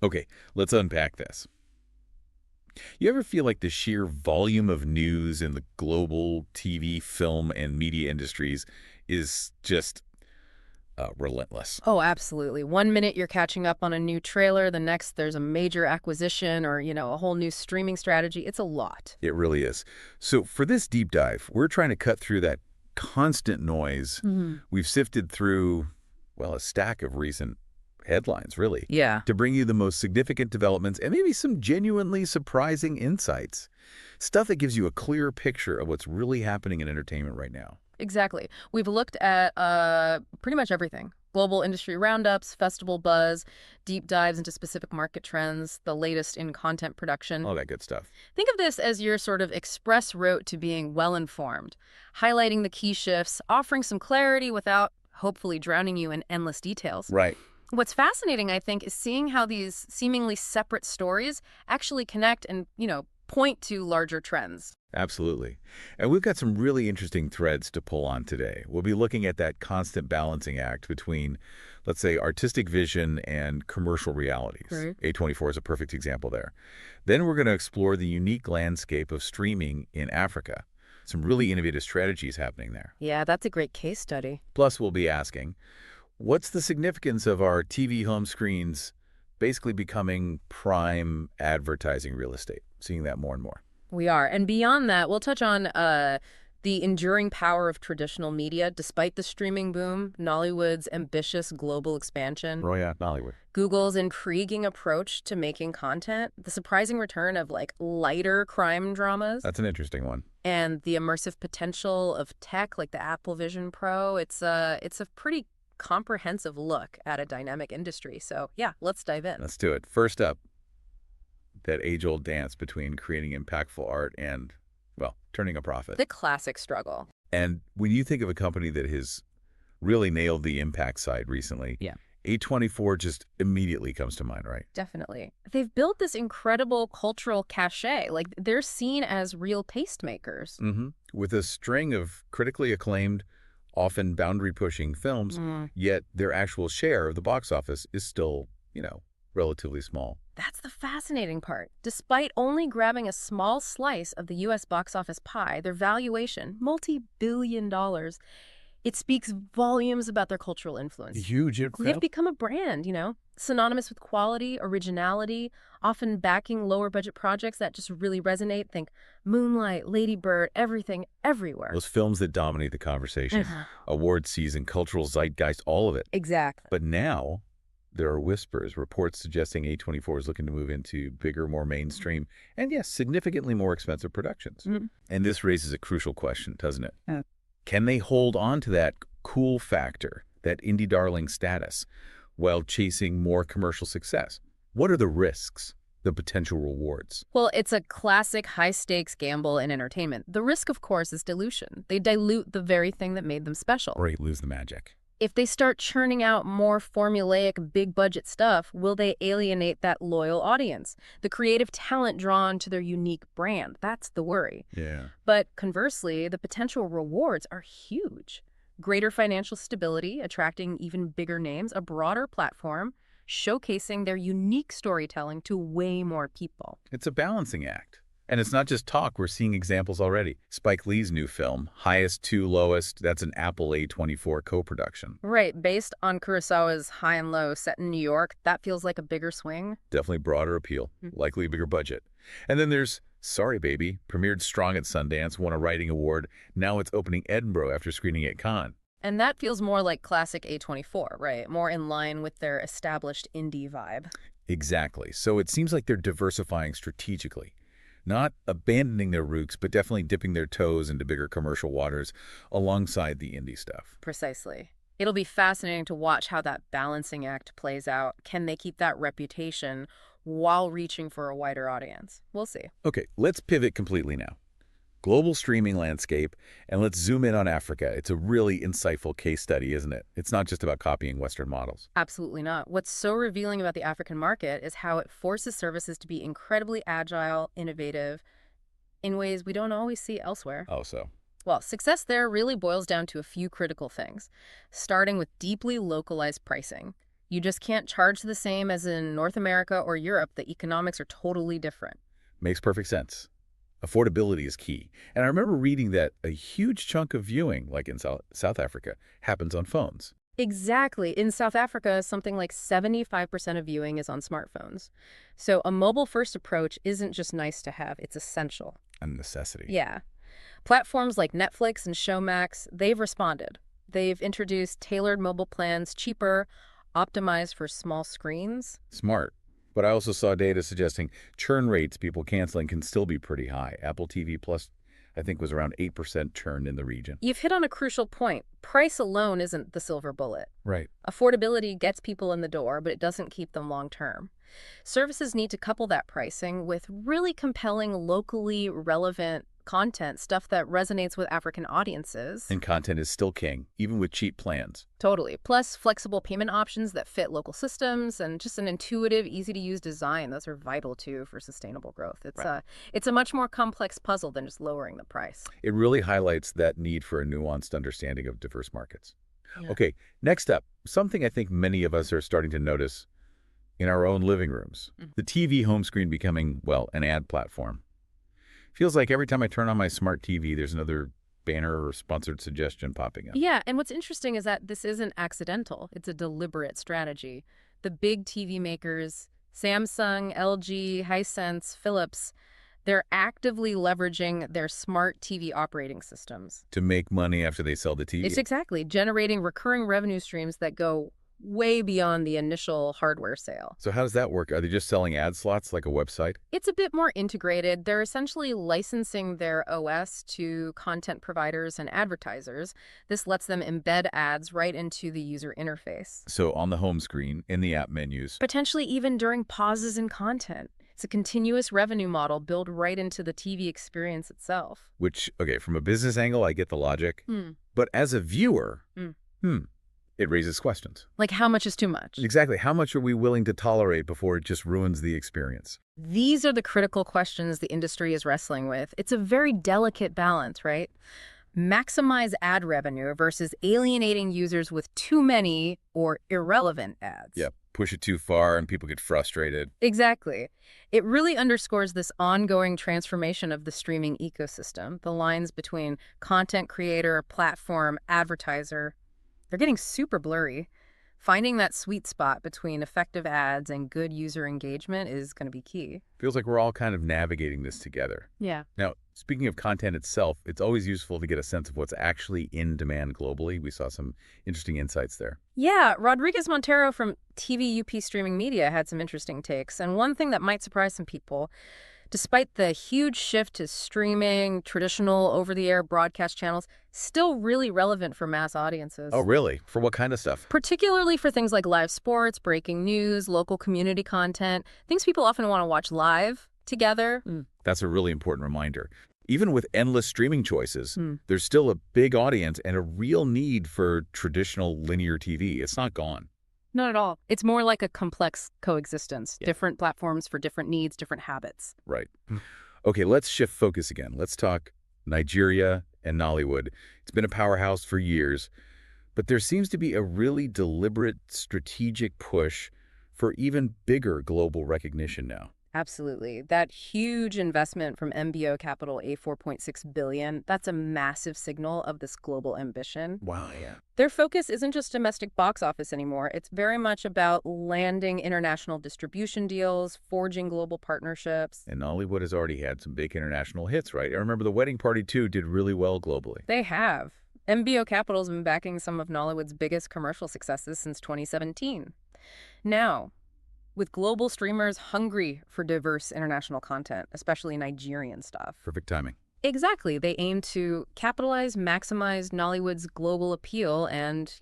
Okay, let's unpack this. You ever feel like the sheer volume of news in the global TV, film, and media industries is just relentless? Oh, absolutely. One minute you're catching up on a new trailer, the next there's a major acquisition or, a whole new streaming strategy. It's a lot. It really is. So for this deep dive, we're trying to cut through that constant noise. Mhm. We've sifted through, well, a stack of recent headlines, really, Yeah. to bring you the most significant developments and maybe some genuinely surprising insights. Stuff that gives you a clear picture of what's really happening in entertainment right now. Exactly. We've looked at pretty much everything. Global industry roundups, festival buzz, deep dives into specific market trends, the latest in content production. All that good stuff. Think of this as your sort of express route to being well-informed, highlighting the key shifts, offering some clarity without hopefully drowning you in endless details. Right. What's fascinating, I think, is seeing how these seemingly separate stories actually connect and, point to larger trends. Absolutely. And we've got some really interesting threads to pull on today. We'll be looking at that constant balancing act between, let's say, artistic vision and commercial realities. Right. A24 is a perfect example there. Then we're going to explore the unique landscape of streaming in Africa. Some really innovative strategies happening there. Yeah, that's a great case study. Plus, we'll be asking, what's the significance of our TV home screens basically becoming prime advertising real estate? Seeing that more and more. We are. And beyond that, we'll touch on the enduring power of traditional media despite the streaming boom, Nollywood's ambitious global expansion, Oh yeah, Nollywood. Google's intriguing approach to making content, the surprising return of lighter crime dramas, That's an interesting one. and the immersive potential of tech like the Apple Vision Pro. It's a pretty comprehensive look at a dynamic industry. So yeah, let's dive in. Let's do it. First up, that age-old dance between creating impactful art and, well, turning a profit. The classic struggle. And when you think of a company that has really nailed the impact side recently, Yeah. A24 just immediately comes to mind, right? Definitely. They've built this incredible cultural cachet. Like, they're seen as real tastemakers. Mm-hmm. With a string of critically acclaimed, often boundary-pushing films, yet their actual share of the box office is still, relatively small. That's the fascinating part. Despite only grabbing a small slice of the U.S. box office pie, their valuation, multi-billion dollars, it speaks volumes about their cultural influence. Huge, They've incredible. become a brand, synonymous with quality, originality, often backing lower budget projects that just really resonate. Think Moonlight, Lady Bird, everything, everywhere. Those films that dominate the conversation, award season, cultural zeitgeist, all of it. Exactly. But now there are whispers, reports suggesting A24 is looking to move into bigger, more mainstream, and yes, significantly more expensive productions. And this raises a crucial question, doesn't it? Yeah. Can they hold on to that cool factor, that indie darling status, while chasing more commercial success? What are the risks, the potential rewards? Well, it's a classic high-stakes gamble in entertainment. The risk, of course, is dilution. They dilute the very thing that made them special. Or you lose the magic. If they start churning out more formulaic, big-budget stuff, will they alienate that loyal audience? The creative talent drawn to their unique brand. That's the worry. Yeah. But conversely, the potential rewards are huge. Greater financial stability, attracting even bigger names, a broader platform, showcasing their unique storytelling to way more people. It's a balancing act. And it's not just talk. We're seeing examples already. Spike Lee's new film, Highest to Lowest, that's an Apple A24 co-production. Right, based on Kurosawa's High and Low set in New York, that feels like a bigger swing. Definitely broader appeal, likely a bigger budget. And then there's Sorry Baby, premiered strong at Sundance, won a writing award. Now it's opening Edinburgh after screening at Cannes. And that feels more like classic A24, right? More in line with their established indie vibe. Exactly. So it seems like they're diversifying strategically. Not abandoning their roots, but definitely dipping their toes into bigger commercial waters alongside the indie stuff. Precisely. It'll be fascinating to watch how that balancing act plays out. Can they keep that reputation while reaching for a wider audience? We'll see. Okay, let's pivot completely now. Global streaming landscape, and let's zoom in on Africa. It's a really insightful case study, isn't it? It's not just about copying Western models. Absolutely not. What's so revealing about the African market is how it forces services to be incredibly agile, innovative, in ways we don't always see elsewhere. Oh, so? Well, success there really boils down to a few critical things, starting with deeply localized pricing. You just can't charge the same as in North America or Europe. The economics are totally different. Makes perfect sense. Affordability is key. And I remember reading that a huge chunk of viewing, like in South Africa, happens on phones. Exactly. In South Africa, something like 75% of viewing is on smartphones. So a mobile-first approach isn't just nice to have, it's essential. A necessity. Yeah. Platforms like Netflix and Showmax, they've responded. They've introduced tailored mobile plans, cheaper, optimized for small screens. Smart. But I also saw data suggesting churn rates people canceling can still be pretty high. Apple TV Plus, I think, was around 8% churn in the region. You've hit on a crucial point. Price alone isn't the silver bullet. Right. Affordability gets people in the door, but it doesn't keep them long term. Services need to couple that pricing with really compelling, locally relevant content, stuff that resonates with African audiences. And content is still king, even with cheap plans. Totally. Plus, flexible payment options that fit local systems and just an intuitive, easy-to-use design. Those are vital, too, for sustainable growth. It's a much more complex puzzle than just lowering the price. It really highlights that need for a nuanced understanding of diverse markets. Yeah. Okay, next up, something I think many of us are starting to notice in our own living rooms. The TV home screen becoming, well, an ad platform. Feels like every time I turn on my smart TV, there's another banner or sponsored suggestion popping up. Yeah, and what's interesting is that this isn't accidental. It's a deliberate strategy. The big TV makers, Samsung, LG, Hisense, Philips, they're actively leveraging their smart TV operating systems. To make money after they sell the TV. It's exactly generating recurring revenue streams that go way beyond the initial hardware sale. So how does that work? Are they just selling ad slots like a website? It's a bit more integrated. They're essentially licensing their OS to content providers and advertisers. This lets them embed ads right into the user interface. So on the home screen, in the app menus. Potentially even during pauses in content. It's a continuous revenue model built right into the TV experience itself. Which, okay, from a business angle, I get the logic. But as a viewer, it raises questions. Like, how much is too much? Exactly. How much are we willing to tolerate before it just ruins the experience? These are the critical questions the industry is wrestling with. It's a very delicate balance, right? Maximize ad revenue versus alienating users with too many or irrelevant ads. Yeah, push it too far and people get frustrated. Exactly. It really underscores this ongoing transformation of the streaming ecosystem. The lines between content creator, platform, advertiser, they're getting super blurry. Finding that sweet spot between effective ads and good user engagement is going to be key. Feels like we're all kind of navigating this together. Yeah. Now, speaking of content itself, it's always useful to get a sense of what's actually in demand globally. We saw some interesting insights there. Yeah, Rodriguez Montero from TVUP Streaming Media had some interesting takes. And one thing that might surprise some people, despite the huge shift to streaming, traditional over-the-air broadcast channels, still really relevant for mass audiences. Oh, really? For what kind of stuff? Particularly for things like live sports, breaking news, local community content, things people often want to watch live together. That's a really important reminder. Even with endless streaming choices, there's still a big audience and a real need for traditional linear TV. It's not gone. Not at all. It's more like a complex coexistence. Yeah. Different platforms for different needs, different habits. Right. Okay, let's shift focus again. Let's talk Nigeria and Nollywood. It's been a powerhouse for years, but there seems to be a really deliberate strategic push for even bigger global recognition now. Absolutely. That huge investment from MBO Capital, a $4.6 billion, that's a massive signal of this global ambition. Wow, yeah. Their focus isn't just domestic box office anymore. It's very much about landing international distribution deals, forging global partnerships. And Nollywood has already had some big international hits, right? I remember The Wedding Party 2 did really well globally. They have. MBO Capital has been backing some of Nollywood's biggest commercial successes since 2017. Now, with global streamers hungry for diverse international content, especially Nigerian stuff. Perfect timing. Exactly. They aim to capitalize, maximize Nollywood's global appeal and,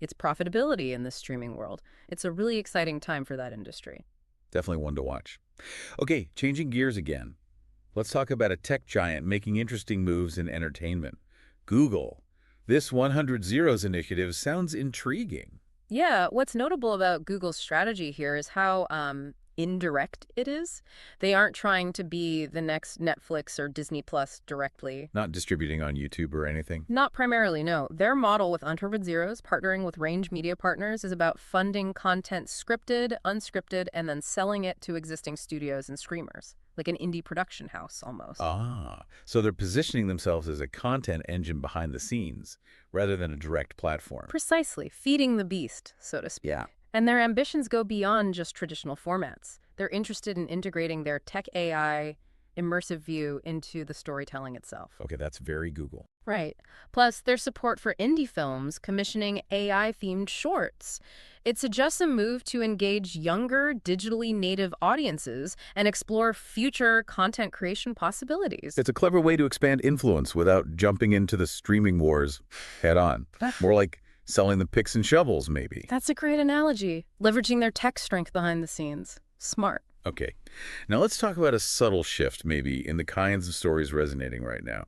its profitability in the streaming world. It's a really exciting time for that industry. Definitely one to watch. Okay, changing gears again. Let's talk about a tech giant making interesting moves in entertainment. Google. This 100 Zeros initiative sounds intriguing. Yeah, what's notable about Google's strategy here is how indirect it is. They aren't trying to be the next Netflix or Disney Plus directly. Not distributing on YouTube or anything? Not primarily, no. Their model with Uncovered Zeros, partnering with Range Media Partners, is about funding content scripted, unscripted, and then selling it to existing studios and streamers, like an indie production house almost. Ah, so they're positioning themselves as a content engine behind the scenes rather than a direct platform. Precisely, feeding the beast, so to speak. Yeah. And their ambitions go beyond just traditional formats. They're interested in integrating their tech AI immersive view into the storytelling itself. Okay, that's very Google. Right. Plus, their support for indie films commissioning AI-themed shorts. It suggests a move to engage younger, digitally native audiences and explore future content creation possibilities. It's a clever way to expand influence without jumping into the streaming wars head on. More like selling the picks and shovels, maybe. That's a great analogy. Leveraging their tech strength behind the scenes. Smart. Okay. Now let's talk about a subtle shift, maybe, in the kinds of stories resonating right now.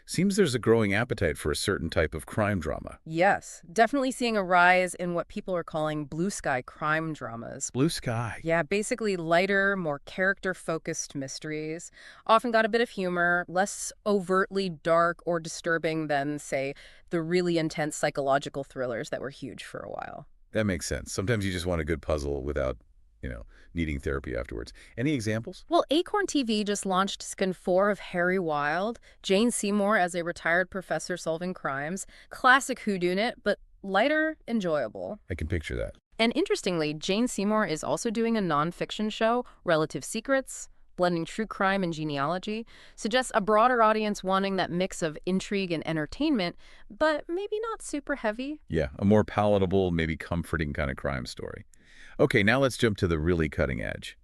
Seems there's a growing appetite for a certain type of crime drama. Yes, definitely seeing a rise in what people are calling blue sky crime dramas. Blue sky. Yeah, basically lighter, more character-focused mysteries. Often got a bit of humor, less overtly dark or disturbing than, say, the really intense psychological thrillers that were huge for a while. That makes sense. Sometimes you just want a good puzzle without, needing therapy afterwards. Any examples? Well, Acorn TV just launched Skin 4 of Harry Wilde, Jane Seymour as a retired professor solving crimes. Classic whodunit, but lighter, enjoyable. I can picture that. And interestingly, Jane Seymour is also doing a nonfiction show, Relative Secrets, blending true crime and genealogy, suggests a broader audience wanting that mix of intrigue and entertainment, but maybe not super heavy. Yeah, a more palatable, maybe comforting kind of crime story. Okay, now let's jump to the really cutting edge.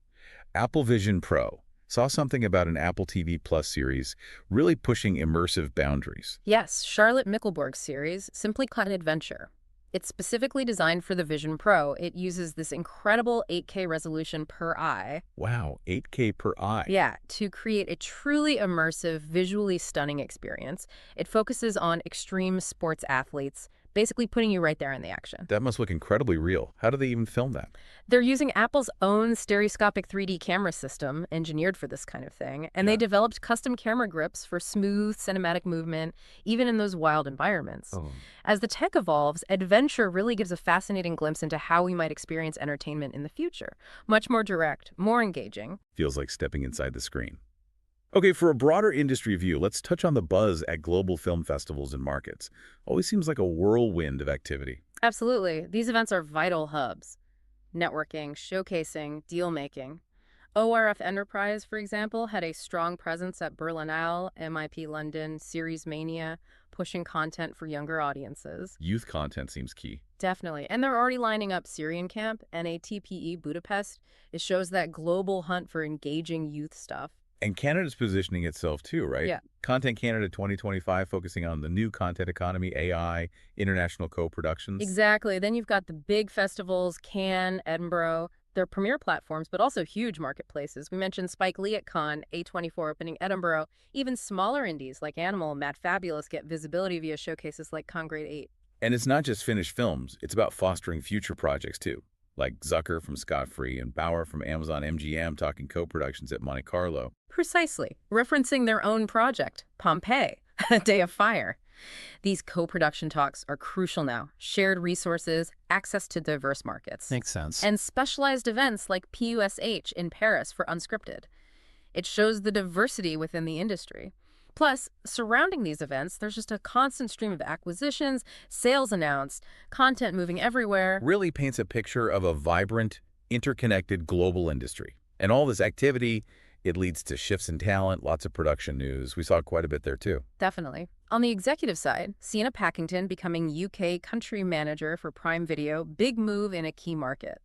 Apple Vision Pro. Saw something about an Apple TV Plus series really pushing immersive boundaries. Yes, Charlotte Mickelberg's series, Simply Cut Adventure. It's specifically designed for the Vision Pro. It uses this incredible 8K resolution per eye. Wow, 8K per eye. Yeah, to create a truly immersive, visually stunning experience. It focuses on extreme sports athletes, basically putting you right there in the action. That must look incredibly real. How do they even film that? They're using Apple's own stereoscopic 3D camera system, engineered for this kind of thing, and they developed custom camera grips for smooth cinematic movement, even in those wild environments. As the tech evolves, Adventure really gives a fascinating glimpse into how we might experience entertainment in the future. Much more direct, more engaging. Feels like stepping inside the screen. Okay, for a broader industry view, let's touch on the buzz at global film festivals and markets. Always seems like a whirlwind of activity. Absolutely. These events are vital hubs. Networking, showcasing, deal-making. ORF Enterprise, for example, had a strong presence at Berlinale, MIP London, Series Mania, pushing content for younger audiences. Youth content seems key. Definitely. And they're already lining up Syrian Camp, NATPE Budapest. It shows that global hunt for engaging youth stuff. And Canada's positioning itself too, right? Yeah. Content Canada 2025 focusing on the new content economy, AI, international co-productions. Exactly. Then you've got the big festivals, Cannes, Edinburgh. They're premier platforms, but also huge marketplaces. We mentioned Spike Lee at Cannes, A24 opening Edinburgh. Even smaller indies like Animal and Mad Fabulous get visibility via showcases like Con Grade 8. And it's not just finished films. It's about fostering future projects too, like Zucker from Scott Free and Bauer from Amazon MGM talking co-productions at Monte Carlo. Precisely. Referencing their own project, Pompeii, A Day of Fire. These co-production talks are crucial now. Shared resources, access to diverse markets. Makes sense. And specialized events like PUSH in Paris for unscripted. It shows the diversity within the industry. Plus, surrounding these events, there's just a constant stream of acquisitions, sales announced, content moving everywhere. Really paints a picture of a vibrant, interconnected global industry. And all this activity, it leads to shifts in talent, lots of production news. We saw quite a bit there too. Definitely. On the executive side, Sienna Packington becoming UK country manager for Prime Video, big move in a key market.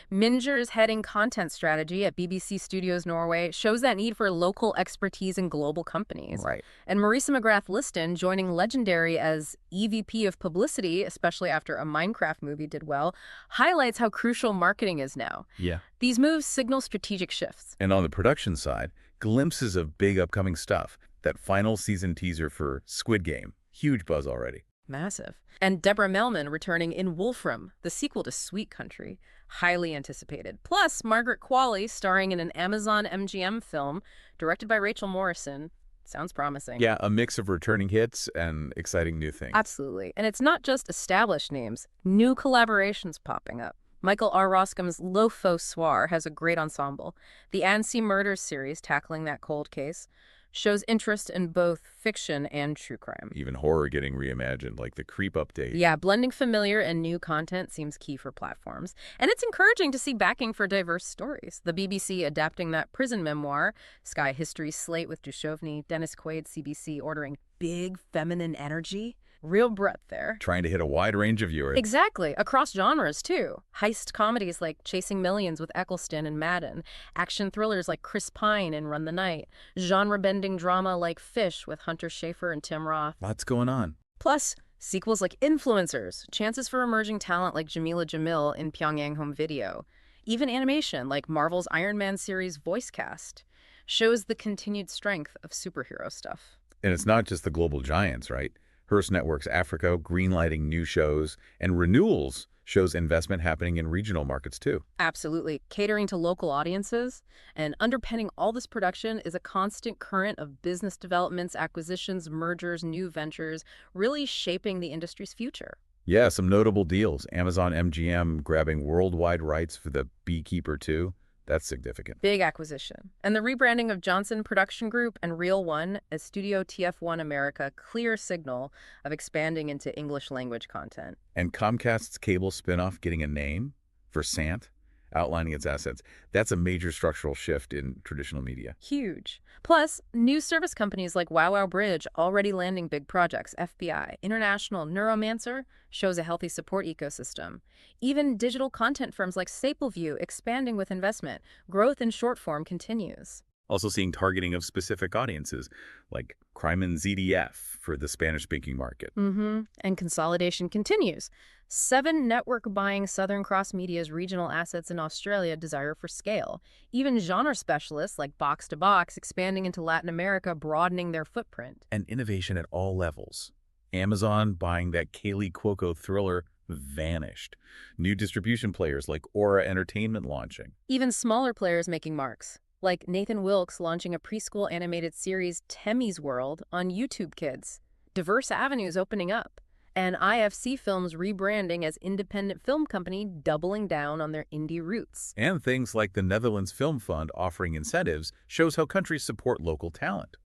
Minger's heading content strategy at BBC Studios Norway shows that need for local expertise in global companies. Right. And Marisa McGrath-Liston joining Legendary as EVP of publicity, especially after a Minecraft movie did well, highlights how crucial marketing is now. Yeah. These moves signal strategic shifts. And on the production side, glimpses of big upcoming stuff. That final season teaser for Squid Game. Huge buzz already. Massive. And Deborah Melman returning in Wolfram, the sequel to Sweet Country. highly anticipated. Plus, Margaret Qualley starring in an Amazon MGM film directed by Rachel Morrison. Sounds promising. Yeah, a mix of returning hits and exciting new things. Absolutely. And it's not just established names. New collaborations popping up. Michael R. Roscom's Le Faux Soir has a great ensemble. The Annecy Murders series, tackling that cold case, shows interest in both fiction and true crime. Even horror getting reimagined, like the Creep Update. Yeah, blending familiar and new content seems key for platforms. And it's encouraging to see backing for diverse stories. The BBC adapting that prison memoir, Sky History Slate with Duchovny, Dennis Quaid, CBC ordering big feminine energy. Real breadth there. Trying to hit a wide range of viewers. Exactly. Across genres, too. Heist comedies like Chasing Millions with Eccleston and Madden. Action thrillers like Chris Pine and Run the Night. Genre-bending drama like Fish with Hunter Schafer and Tim Roth. Lots going on. Plus, sequels like Influencers. Chances for emerging talent like Jamila Jamil in Pyongyang Home Video. Even animation like Marvel's Iron Man series voice cast. Shows the continued strength of superhero stuff. And it's not just the global giants, right? Hearst Network's Africa, greenlighting new shows, and renewals shows investment happening in regional markets too. Absolutely. Catering to local audiences. And underpinning all this production is a constant current of business developments, acquisitions, mergers, new ventures, really shaping the industry's future. Yeah, some notable deals. Amazon MGM grabbing worldwide rights for The Beekeeper 2. That's significant. Big acquisition. And the rebranding of Johnson Production Group and Reel One as Studio TF1 America, clear signal of expanding into English language content. And Comcast's cable spinoff getting a name for Sant, outlining its assets. That's a major structural shift in traditional media. Huge. Plus, new service companies like Wow Wow Bridge already landing big projects. FBI, International, Neuromancer shows a healthy support ecosystem. Even digital content firms like Stapleview expanding with investment. Growth in short form continues. Also seeing targeting of specific audiences, like Crime and ZDF for the Spanish-speaking market. And consolidation continues. 7 network buying Southern Cross Media's regional assets in Australia desire for scale. Even genre specialists like Box to Box expanding into Latin America, broadening their footprint. And innovation at all levels. Amazon buying that Kaylee Cuoco thriller Vanished. New distribution players like Aura Entertainment launching. Even smaller players making marks, like Nathan Wilkes launching a preschool animated series, Temmie's World, on YouTube Kids. Diverse avenues opening up. And IFC Films rebranding as independent film company, doubling down on their indie roots. And things like the Netherlands Film Fund offering incentives shows how countries support local talent.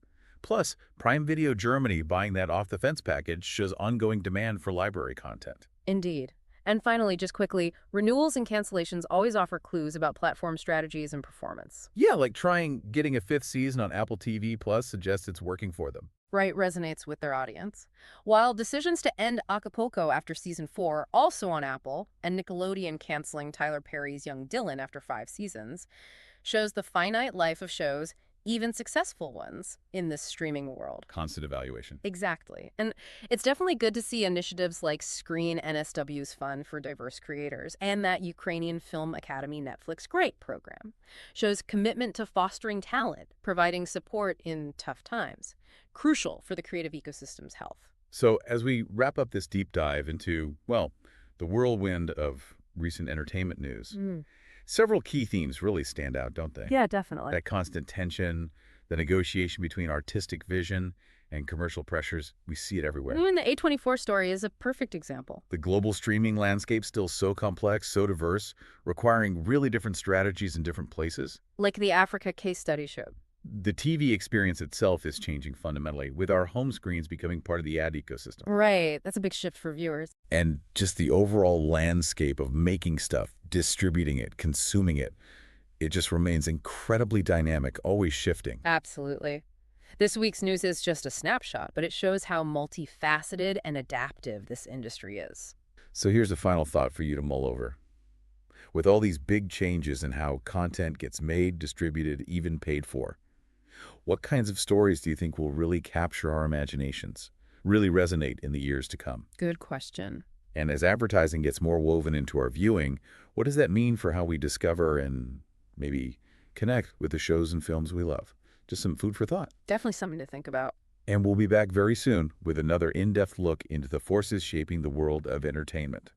Plus, Prime Video Germany buying that off-the-fence package shows ongoing demand for library content. Indeed. And finally, just quickly, renewals and cancellations always offer clues about platform strategies and performance. Yeah, like getting a 5th season on Apple TV Plus suggests it's working for them. Right, resonates with their audience. While decisions to end Acapulco after season 4, also on Apple, and Nickelodeon canceling Tyler Perry's Young Dylan after 5 seasons, shows the finite life of shows, even successful ones, in this streaming world. Constant evaluation. Exactly. And it's definitely good to see initiatives like Screen NSW's Fund for Diverse Creators and that Ukrainian Film Academy Netflix Great program. Shows commitment to fostering talent, providing support in tough times. Crucial for the creative ecosystem's health. So as we wrap up this deep dive into, well, the whirlwind of recent entertainment news, several key themes really stand out, don't they? Yeah, definitely. That constant tension, the negotiation between artistic vision and commercial pressures, we see it everywhere. And the A24 story is a perfect example. The global streaming landscape still so complex, so diverse, requiring really different strategies in different places. Like the Africa case study showed. The TV experience itself is changing fundamentally, with our home screens becoming part of the ad ecosystem. Right. That's a big shift for viewers. And just the overall landscape of making stuff, distributing it, consuming it, it just remains incredibly dynamic, always shifting. Absolutely. This week's news is just a snapshot, but it shows how multifaceted and adaptive this industry is. So here's a final thought for you to mull over. With all these big changes in how content gets made, distributed, even paid for, what kinds of stories do you think will really capture our imaginations, really resonate in the years to come? Good question. And as advertising gets more woven into our viewing, what does that mean for how we discover and maybe connect with the shows and films we love? Just some food for thought. Definitely something to think about. And we'll be back very soon with another in-depth look into the forces shaping the world of entertainment.